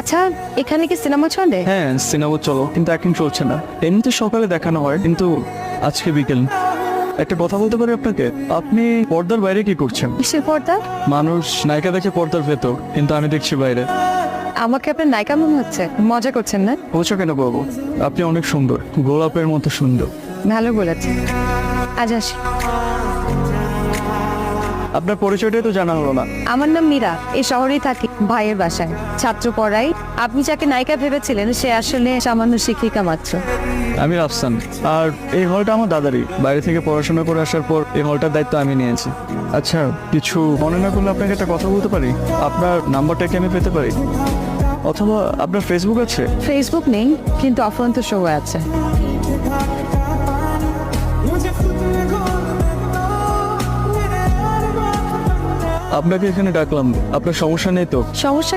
আচ্ছা, এখানে কি সিনেমা চলে? হ্যাঁ, সিনেমা চলো, কিন্তু এখন চলছে না। এমনিতে সকালে দেখানো হয়, কিন্তু আজকে বিকেল। একটা কথা বলতে পারি আপনাকে? আপনি পর্দার বাইরে কি করছেন? কিসের পর্দা? মানুষ নায়িকা দেখে পর্দার ভেতর, কিন্তু আমি দেখছি বাইরে। আমাকে আপনার নায়িকা মনে হচ্ছে, মজা করছেন না? বলছো কেন বাবু? আপনি অনেক সুন্দর, গোলাপের মতো সুন্দর। ভালো বলেছেন। আজ আসি। আপনার পরিচয়টাই তো জানা হলো না। আমার নাম মীরা, এই শহরেই থাকি, ভাইয়ের বাসায় ছাত্র পড়াই। আপনি যাকে নায়িকা ভেবেছিলেন সে আসলে সামান্য শিক্ষিকা মাত্র। আমি রাফসান, আর এই হলটা আমার দাদারই। বাইরে থেকে পড়াশোনা করে আসার পর এই হলটার দায়িত্ব আমি নিয়েছি। আচ্ছা, কিছু মনে না করলে আপনাকে একটা কথা বলতে পারি? আপনার নাম্বারটা কি আমি পেতে পারি? অথবা আপনার ফেসবুক আছে? ফেসবুক নেই, কিন্তু অফরন্ত শো আছে। আপনাকে এখানে ডাকলাম, আপনার সমস্যা নেই তো? সমস্যা